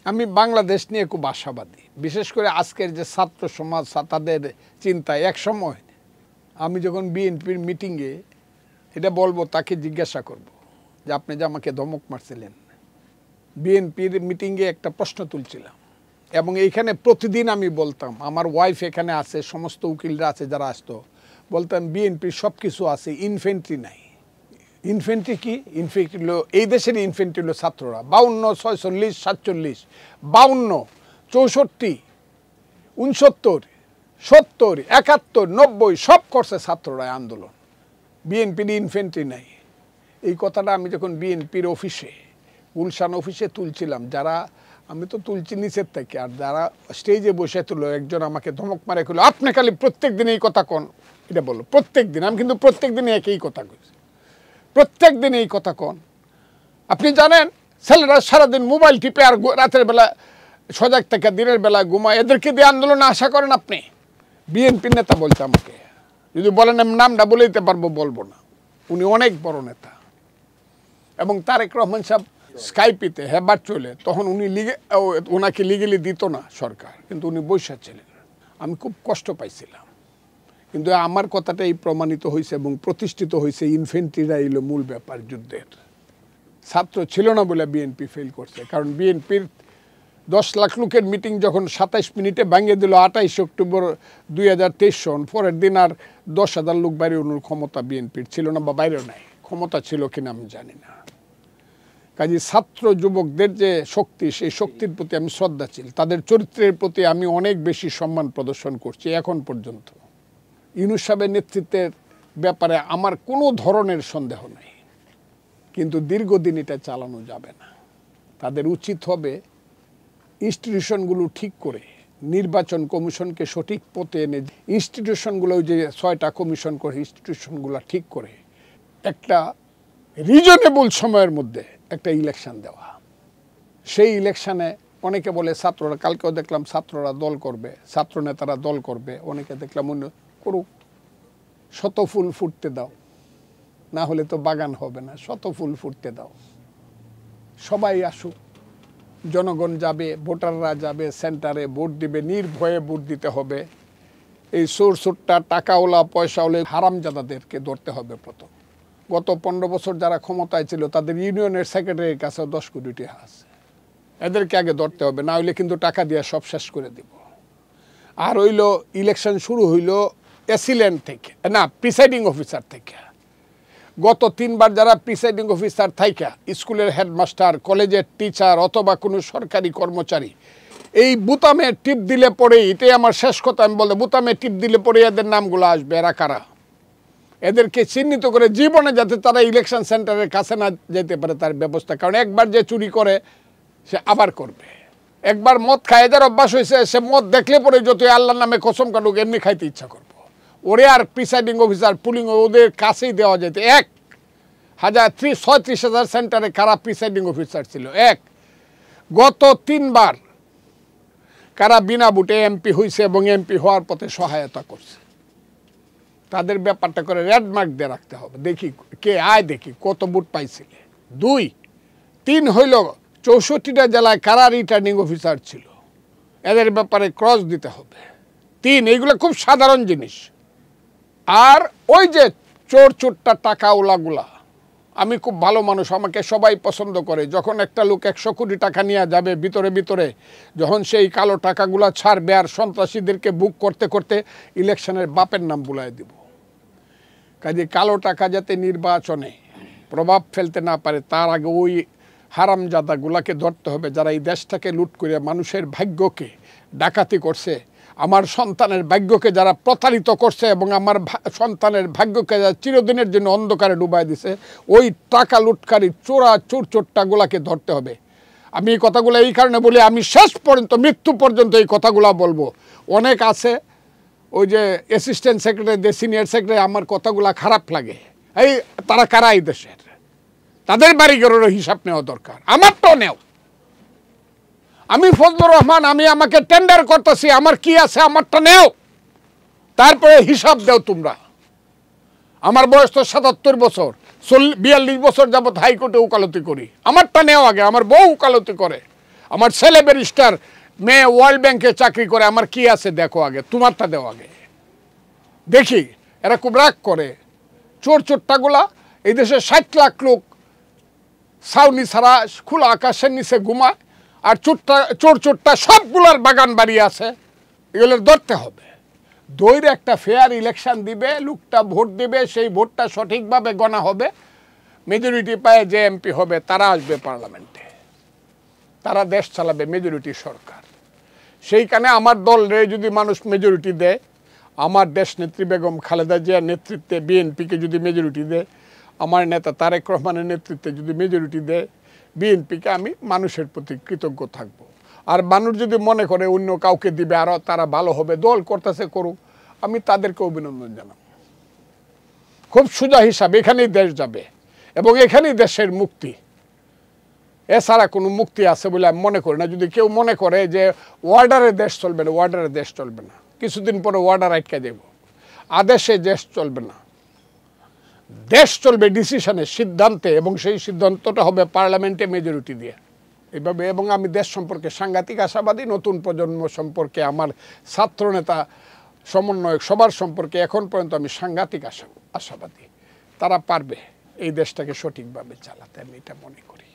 আমি বাংলাদেশ নিয়ে খুব আশাবাদী, বিশেষ করে আজকের যে ছাত্র সমাজ তাদের চিন্তায়। এক সময় আমি যখন বিএনপির মিটিংয়ে এটা বলবো, তাকে জিজ্ঞাসা করব যে আপনি যে আমাকে ধমক মারছিলেন, বিএনপির মিটিংয়ে একটা প্রশ্ন তুলছিলাম এবং এইখানে প্রতিদিন আমি বলতাম, আমার ওয়াইফ এখানে আছে, সমস্ত উকিলরা আছে যারা আসতো, বলতাম বিএনপির সব কিছু আছে, ইনফেন্ট্রি নাই। ইনফেন্ট্রি কি? ইনফেন্ট্রি হলো এই দেশের ইনফেন্ট্রি হলো ছাত্ররা। 52, 46, 47, 52, 64, 69, 70, 71, 90 সব করছে ছাত্ররা আন্দোলন। বিএনপির ইনফেন্ট্রি নাই। এই কথাটা আমি যখন বিএনপির অফিসে, গুলশান অফিসে তুলছিলাম, যারা, আমি তো তুলছি নিচের থেকে, আর যারা স্টেজে বসে তুলো, একজন আমাকে ধমক মারে খুলো, আপনি খালি প্রত্যেক দিন এই কথা কন। এটা বললো প্রত্যেক দিন। আমি কিন্তু প্রত্যেক দিনে একই কথা কইছি, প্রত্যেক দিন এই কথা কন। আপনি জানেন ছেলেরা সারাদিন মোবাইল টিপে আর রাতের বেলা সজাগ থেকে দিনের বেলা ঘুমায়, এদেরকে দিয়ে আন্দোলনে আশা করেন আপনি? বিএনপির নেতা বলছে আমাকে, যদি বলেন আমি নামটা বলে দিতে পারবো, বলবো না, উনি অনেক বড় নেতা। এবং তারেক রহমান সাহেব স্কাইপিতে হেবার চলে, তখন উনি ওনাকে লিগেলি দিত না সরকার, কিন্তু উনি বৈশা ছিলেন। আমি খুব কষ্ট পাইছিলাম, কিন্তু আমার কথাটা এই প্রমাণিত হয়েছে এবং প্রতিষ্ঠিত হয়েছে, ইনফেন্ট্রিরা এলো মূল ব্যাপার যুদ্ধের। ছাত্র ছিল না বলে বিএনপি ফেল করছে। কারণ বিএনপির 10 লাখ লোকের মিটিং যখন 27 মিনিটে ভাঙিয়ে দিল 28 অক্টোবর 2023 সন, পরের দিন আর 10,000 লোক বাইরে অনুর ক্ষমতা বিএনপির ছিল না, বা বাইরেও নাই, ক্ষমতা ছিল কিনা আমি জানি না। কাজে ছাত্র যুবকদের যে শক্তি, সেই শক্তির প্রতি আমি শ্রদ্ধাশীল, তাদের চরিত্রের প্রতি আমি অনেক বেশি সম্মান প্রদর্শন করছি এখন পর্যন্ত। ইউনূস সাহেবের নেতৃত্বের ব্যাপারে আমার কোনো ধরনের সন্দেহ নেই, কিন্তু দীর্ঘদিন এটা চালানো যাবে না। তাদের উচিত হবে ইনস্টিটিউশনগুলো ঠিক করে, নির্বাচন কমিশনকে সঠিক পথে এনে, ইনস্টিটিউশনগুলো যে 6টা কমিশন করে, ইনস্টিটিউশনগুলো ঠিক করে একটা রিজনেবল সময়ের মধ্যে একটা ইলেকশন দেওয়া। সেই ইলেকশনে অনেকে বলে ছাত্ররা, কালকেও দেখলাম ছাত্ররা দল করবে, ছাত্র নেতারা দল করবে, অনেকে দেখলাম অন্য করুক, শত ফুল ফুটতে দাও, না হলে তো বাগান হবে না, শত ফুল ফুটতে দাও, সবাই আসুক, জনগণ যাবে, ভোটাররা যাবে, সেন্টারে ভোট দিবে, নির্ভয়ে ভোট দিতে হবে। এই সোরসোটটা টাকাওয়ালা পয়সাওয়ালা হারামজাদাদেরকে ধরতে হবে প্রথম। গত 15 বছর যারা ক্ষমতায় ছিল তাদের ইউনিয়নের সেক্রেটারির কাছে 10 কোটি টাকা আছে, এদেরকে আগে ধরতে হবে, না হইলে কিন্তু টাকা দিয়ে সব শেষ করে দিব। আর হইল ইলেকশন শুরু হইল অ্যাসিলেন্ট থেকে, না প্রিসাইডিং অফিসার থেকে। গত 3 বার যারা প্রিসাইডিং অফিসার থাইকা, স্কুলের হেডমাস্টার, কলেজের টিচার অথবা কোনো সরকারি কর্মচারী, এই বুতামে টিপ দিলে পরেই, এটাই আমার শেষ কথা আমি বলতে, বুতামে টিপ দিলে পরে এদের নামগুলো আসবে, এরা কারা, এদেরকে চিহ্নিত করে জীবনে যাতে তারা ইলেকশন সেন্টারের কাছে না যেতে পারে তার ব্যবস্থা। কারণ একবার যে চুরি করে সে আবার করবে, একবার মদ খায়, এদের অভ্যাস হয়েছে, সে মদ দেখলে পরে যতই আল্লাহর নামে কসম কাটুক এমনি খাইতে ইচ্ছা করবো। ওরে আর প্রিসাইডিং অফিসার পুলিং ওদের কাছেই দেওয়া যেত। 36,000 সেন্টারে কারা প্রিসাইডিং অফিসার ছিল? গত 3 বার কারা বিনা ভোটে এমপি হয়েছে এবং এমপি হওয়ার পথে সহায়তা করছে, তাদের ব্যাপারটা করে রেড মার্ক দিয়ে রাখতে হবে, দেখি কে আয়, দেখি কত ভোট পাইছিলে। 2, 3 হইল 64টা জেলায় কারা রিটার্নিং অফিসার ছিল, এদের ব্যাপারে ক্রস দিতে হবে। 3, এইগুলো খুব সাধারণ জিনিস। আর ওই যে চোরটা টাকাওয়ালাগুলা, আমি খুব ভালো মানুষ, আমাকে সবাই পছন্দ করে, যখন একটা লোক 100 কোটি টাকা নিয়ে যাবে ভিতরে ভিতরে, যখন সেই কালো টাকাগুলা ছাড়বে আর সন্ত্রাসীদেরকে বুক করতে করতে ইলেকশনের বাপের নাম বুলায় দিব। কাজে কালো টাকা যাতে নির্বাচনে প্রভাব ফেলতে না পারে, তার আগে ওই হারামজাদাগুলাকে ধরতে হবে, যারা এই দেশটাকে লুট করে মানুষের ভাগ্যকে ডাকাতি করছে, আমার সন্তানের ভাগ্যকে যারা প্রতারিত করছে এবং আমার সন্তানের ভাগ্যকে যারা চিরদিনের জন্য অন্ধকারে ডুবাই দিছে, ওই টাকা লুটকারী চোরটাগুলাকে ধরতে হবে। আমি এই কথাগুলো এই কারণে বলি, আমি শেষ পর্যন্ত, মৃত্যু পর্যন্ত এই কথাগুলো বলবো। অনেক আছে ওই যে অ্যাসিস্ট্যান্ট সেক্রেটারি, সিনিয়র সেক্রেটারি, আমার কথাগুলো খারাপ লাগে, এই তারা কারা এই দেশের, তাদের বাড়িঘরেরও হিসাব নেওয়া দরকার, আমারটাও নেও। আমি ফজলুর রহমান, আমি আমাকে টেন্ডার করতেছি, আমার কি আছে আমারটা নেও, তারপরে হিসাব দাও তোমরা। আমার বয়স তো 77 বছর, 42 বছর যাবৎ হাইকোর্টে উকালতি করি, আমারটা নেও আগে। আমার বউ উকালতি করে, আমার ছেলে ব্যারিস্টার, মেয়ে ওয়ার্ল্ড ব্যাংকে চাকরি করে, আমার কি আছে দেখো আগে, তোমারটা দেও আগে দেখি। এরা খুব রাগ করে। চোরটাগুলা এই দেশে 60 লাখ লোক ছাউনি ছাড়া খোলা আকাশের নিচে ঘুমায়, আর চোরটা সবগুলার বাগান বাড়ি আছে, এগুলোর ধরতে হবে। দৈরে একটা ফেয়ার ইলেকশন দিবে, লোকটা ভোট দিবে, সেই ভোটটা সঠিকভাবে গণা হবে, মেজরিটি পায় যে এমপি হবে তারা আসবে পার্লামেন্টে, তারা দেশ চালাবে, মেজরিটি সরকার। সেইখানে আমার দলরে যদি মানুষ মেজরিটি দেয়, আমার দেশ নেত্রী বেগম খালেদা জিয়ার নেতৃত্বে বিএনপিকে যদি মেজরিটি দেয়, আমার নেতা তারেক রহমানের নেতৃত্বে যদি মেজরিটি দেয় বিএনপিকে, আমি মানুষের প্রতি কৃতজ্ঞ থাকব। আর মানুষ যদি মনে করে অন্য কাউকে দিবে আরও তারা ভালো হবে, দল করতেছে করুক, আমি তাদেরকে অভিনন্দন জানাব। খুব সোজা হিসাব, এখানেই দেশ যাবে এবং এখানেই দেশের মুক্তি। এছাড়া কোনো মুক্তি আছে বলে আমি মনে করি না। যদি কেউ মনে করে যে ওয়ার্ডারে দেশ চলবে না, ওয়ার্ডারে দেশ চলবে না, কিছুদিন পরে ওয়ার্ডার আটকে দেব, আদেশে দেশ চলবে না। দেশ চলবে ডিসিশনে, সিদ্ধান্তে, এবং সেই সিদ্ধান্তটা হবে পার্লামেন্টে মেজরিটি দিয়ে এইভাবে। এবং আমি দেশ সম্পর্কে সাংঘাতিক আশাবাদী, নতুন প্রজন্ম সম্পর্কে, আমার ছাত্রনেতা, সমন্বয়ক সবার সম্পর্কে এখন পর্যন্ত আমি সাংঘাতিক আশাবাদী। তারা পারবে এই দেশটাকে সঠিকভাবে চালাতে, আমি এটা মনে করি।